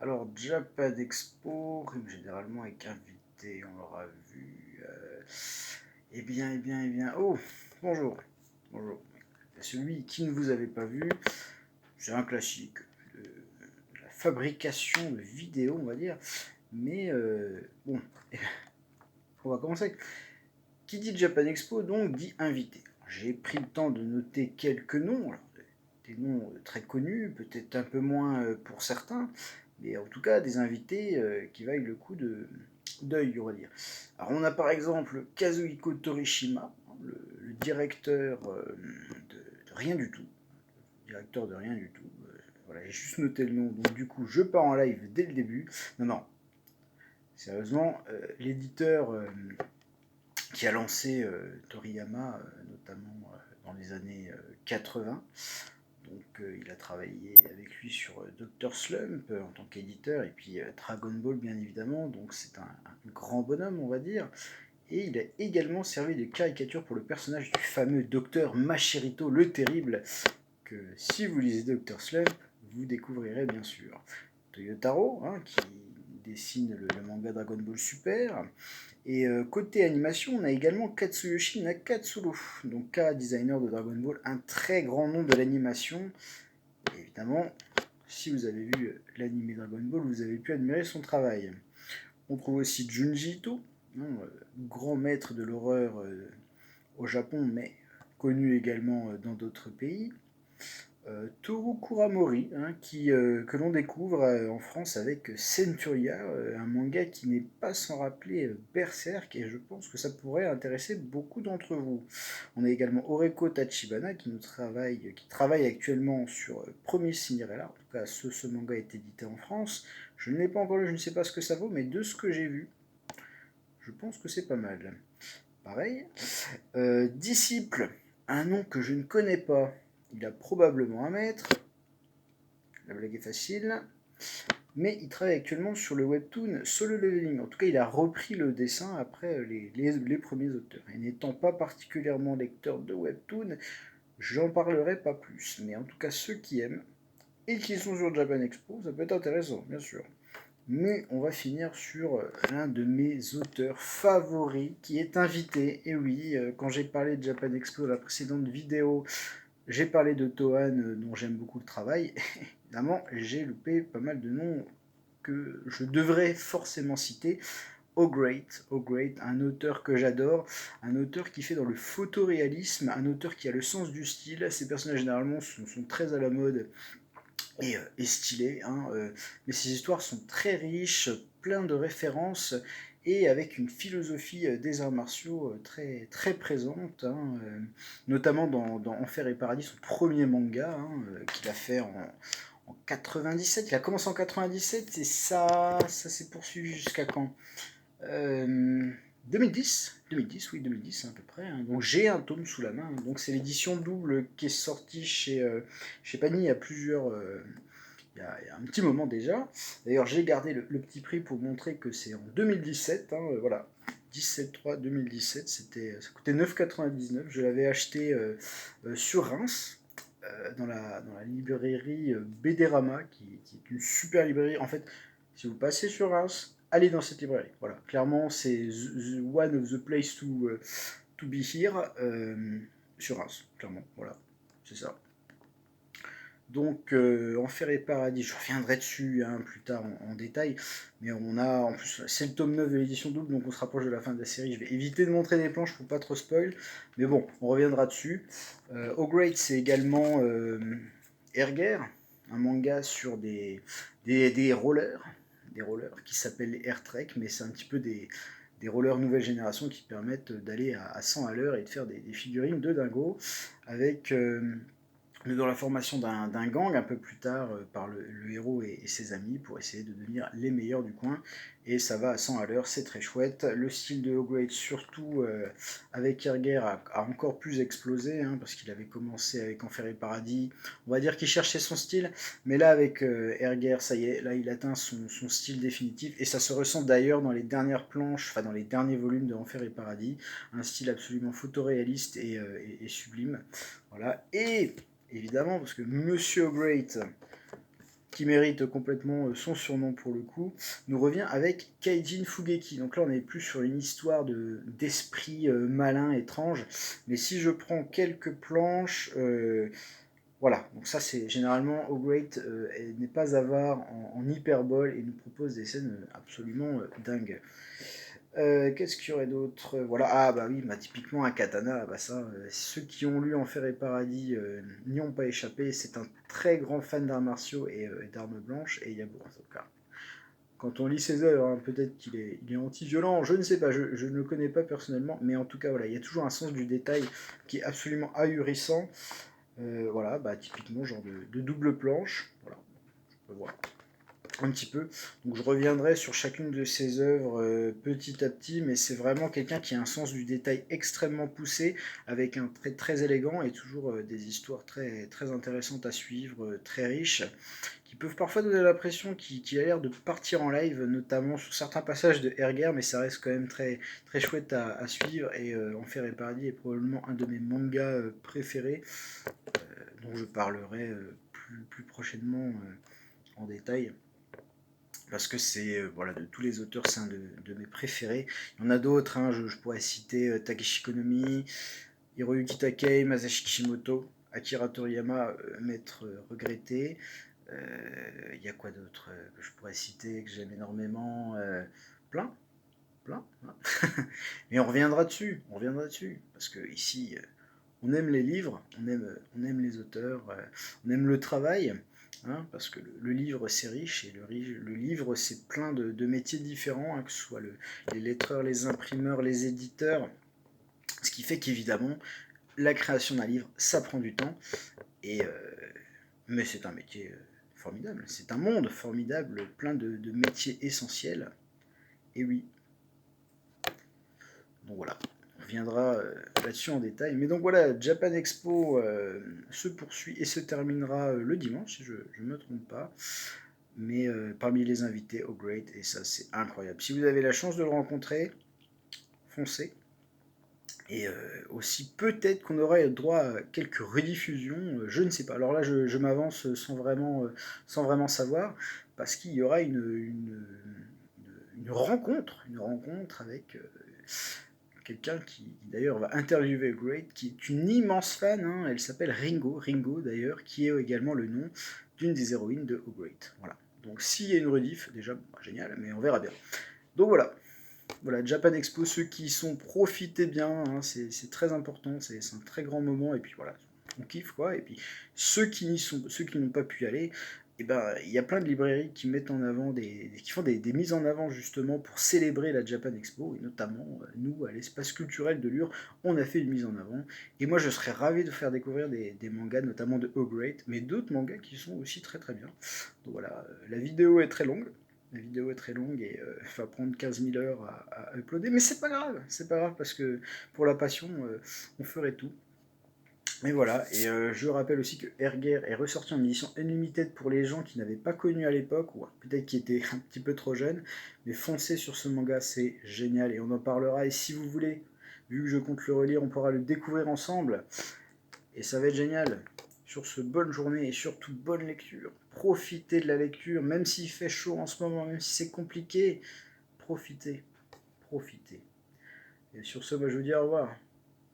Alors, Japan Expo, rime généralement avec invité, on l'aura vu. Eh bien. Oh, bonjour. Bonjour. Celui qui ne vous avait pas vu, c'est un classique de la fabrication de vidéos, on va dire. Mais bon, on va commencer. Qui dit Japan Expo, donc dit invité. J'ai pris le temps de noter quelques noms, alors, des noms très connus, peut-être un peu moins pour certains, mais en tout cas des invités qui vaillent le coup d'œil, on va dire. Alors on a par exemple Kazuhiko Torishima, le directeur de Rien du tout. Directeur de Rien du tout. Voilà, j'ai juste noté le nom, donc du coup je pars en live dès le début. Non, sérieusement, l'éditeur qui a lancé Toriyama, notamment dans les années 80. Donc il a travaillé avec lui sur Dr Slump en tant qu'éditeur, et puis Dragon Ball bien évidemment, donc c'est un grand bonhomme on va dire. Et il a également servi de caricature pour le personnage du fameux docteur Machirito le Terrible, que si vous lisez Dr Slump, vous découvrirez bien sûr. Toyotaro, hein, qui dessine le manga Dragon Ball Super. Et côté animation, on a également Katsuyoshi Nakatsuru, donc designer de Dragon Ball, un très grand nom de l'animation. Et évidemment, si vous avez vu l'anime Dragon Ball, vous avez pu admirer son travail. On trouve aussi Junji Ito, hein, grand maître de l'horreur au Japon, mais connu également dans d'autres pays. Toru Kuramori, hein, que l'on découvre en France avec Centuria, un manga qui n'est pas sans rappeler Berserk, et je pense que ça pourrait intéresser beaucoup d'entre vous. On a également Oreko Tachibana qui travaille actuellement sur Premier Cinderella, en tout cas ce manga est édité en France. Je ne l'ai pas encore lu, je ne sais pas ce que ça vaut, mais de ce que j'ai vu, je pense que c'est pas mal. Pareil. Disciple, un nom que je ne connais pas. Il a probablement un maître. La blague est facile. Mais il travaille actuellement sur le webtoon Solo Leveling. En tout cas, il a repris le dessin après les premiers auteurs. Et n'étant pas particulièrement lecteur de webtoon, j'en parlerai pas plus. Mais en tout cas, ceux qui aiment et qui sont sur Japan Expo, ça peut être intéressant, bien sûr. Mais on va finir sur l'un de mes auteurs favoris qui est invité. Et oui, quand j'ai parlé de Japan Expo dans la précédente vidéo, j'ai parlé de Tohan, dont j'aime beaucoup le travail. Évidemment, j'ai loupé pas mal de noms que je devrais forcément citer. O'Great, un auteur que j'adore, un auteur qui fait dans le photoréalisme, un auteur qui a le sens du style. Ses personnages généralement sont très à la mode et stylés, hein, mais ses histoires sont très riches, plein de références et avec une philosophie des arts martiaux très, très présente, hein, notamment dans Enfer et Paradis, son premier manga, hein, qu'il a fait en 97. Il a commencé en 97 et ça s'est poursuivi jusqu'à quand 2010, 2010, oui 2010 à peu près. Hein. Donc j'ai un tome sous la main. Donc c'est l'édition double qui est sortie chez Panini il y a il y a un petit moment déjà. D'ailleurs j'ai gardé le petit prix pour montrer que c'est en 2017. Hein, voilà. 17-3-2017, ça coûtait 9,99. Je l'avais acheté sur Reims, dans la librairie Bédérama, qui est une super librairie. En fait, si vous passez sur Reims, allez dans cette librairie. Voilà, clairement, c'est one of the place to be here sur Reims, clairement. Voilà, c'est ça. Donc, Enfer et Paradis, je reviendrai dessus hein, plus tard en détail, mais on a, en plus, c'est le tome 9 de l'édition double, donc on se rapproche de la fin de la série. Je vais éviter de montrer des planches pour pas trop spoil, mais bon, on reviendra dessus. O'Great, c'est également Erger, un manga sur des rollers, qui s'appellent les Air Trek, mais c'est un petit peu des rollers nouvelle génération qui permettent d'aller à 100 à l'heure et de faire des figurines de dingo avec dans la formation d'un gang un peu plus tard par le héros et ses amis pour essayer de devenir les meilleurs du coin. Et ça va à 100 à l'heure, c'est très chouette. Le style de O'Grade, surtout avec Erger, a encore plus explosé hein, parce qu'il avait commencé avec Enfer et Paradis. On va dire qu'il cherchait son style, mais là avec Erger, ça y est, là il atteint son style définitif et ça se ressent d'ailleurs dans les dernières planches, enfin dans les derniers volumes de Enfer et Paradis. Un style absolument photoréaliste et sublime. Voilà. Et évidemment, parce que Monsieur Great, qui mérite complètement son surnom pour le coup, nous revient avec Kaijin Fugeki. Donc là, on n'est plus sur une histoire d'esprit malin, étrange, mais si je prends quelques planches, voilà, donc ça c'est généralement O-Great n'est pas avare en hyperbole et nous propose des scènes absolument dingues. Qu'est-ce qu'il y aurait d'autre? Voilà, ah bah oui, bah, typiquement un katana, bah ça, ceux qui ont lu Enfer et Paradis n'y ont pas échappé. C'est un très grand fan d'arts martiaux et d'armes blanches, et Yabu Asoka. Quand on lit ses œuvres, hein, peut-être il est anti-violent, je ne sais pas, je ne le connais pas personnellement, mais en tout cas, voilà, il y a toujours un sens du détail qui est absolument ahurissant. Voilà, bah typiquement genre de double planche, voilà, on peut voir un petit peu. Donc je reviendrai sur chacune de ses œuvres petit à petit, mais c'est vraiment quelqu'un qui a un sens du détail extrêmement poussé, avec un trait très élégant et toujours des histoires très, très intéressantes à suivre, très riches, qui peuvent parfois donner l'impression qu'il a l'air de partir en live, notamment sur certains passages de Erger, mais ça reste quand même très, très chouette à suivre, et Enfer et Paradis est probablement un de mes mangas préférés, dont je parlerai plus prochainement en détail. Parce que c'est, voilà, de tous les auteurs, c'est un de mes préférés. Il y en a d'autres, hein, je pourrais citer Takeshi Konomi, Hiroyuki Takei, Masashi Kishimoto, Akira Toriyama, maître regretté. Il y a quoi d'autre que je pourrais citer, que j'aime énormément, plein, hein. Mais on reviendra dessus, parce que ici, on aime les livres, on aime les auteurs, on aime le travail, hein, parce que le livre c'est riche, et le livre c'est plein de métiers différents, hein, que ce soit les lettreurs, les imprimeurs, les éditeurs, ce qui fait qu'évidemment, la création d'un livre, ça prend du temps, mais c'est un métier formidable, c'est un monde formidable, plein de métiers essentiels, et oui. Donc voilà, on reviendra là-dessus en détail. Mais donc voilà, Japan Expo se poursuit et se terminera le dimanche, si je ne me trompe pas. Mais parmi les invités, O-Great, et ça c'est incroyable. Si vous avez la chance de le rencontrer, foncez. Et aussi peut-être qu'on aurait droit à quelques rediffusions, je ne sais pas. Alors là je m'avance sans vraiment savoir, parce qu'il y aura une rencontre avec quelqu'un qui d'ailleurs va interviewer Great, qui est une immense fan, hein, elle s'appelle Ringo d'ailleurs, qui est également le nom d'une des héroïnes de O Great. Voilà. Donc s'il y a une rediff, déjà, bah, génial, mais on verra bien. Donc voilà, Japan Expo, ceux qui y sont, profitez bien, hein, c'est très important, c'est un très grand moment, et puis voilà, on kiffe quoi, et puis ceux qui n'ont pas pu y aller, et ben il y a plein de librairies qui mettent en avant qui font des mises en avant justement pour célébrer la Japan Expo, et notamment nous à l'espace culturel de Lure, on a fait une mise en avant, et moi je serais ravi de faire découvrir des mangas, notamment de O-Great, mais d'autres mangas qui sont aussi très très bien. Donc voilà, la vidéo est très longue. La vidéo est très longue et va prendre 15 000 heures à uploader, mais c'est pas grave parce que pour la passion, on ferait tout. Et voilà, et je rappelle aussi que Erger est ressorti en édition Unlimited pour les gens qui n'avaient pas connu à l'époque, ou peut-être qui étaient un petit peu trop jeunes, mais foncez sur ce manga, c'est génial, et on en parlera, et si vous voulez, vu que je compte le relire, on pourra le découvrir ensemble, et ça va être génial. Sur ce, bonne journée et surtout bonne lecture. Profitez de la lecture, même s'il fait chaud en ce moment, même si c'est compliqué, profitez. Et sur ce, moi je vous dis au revoir.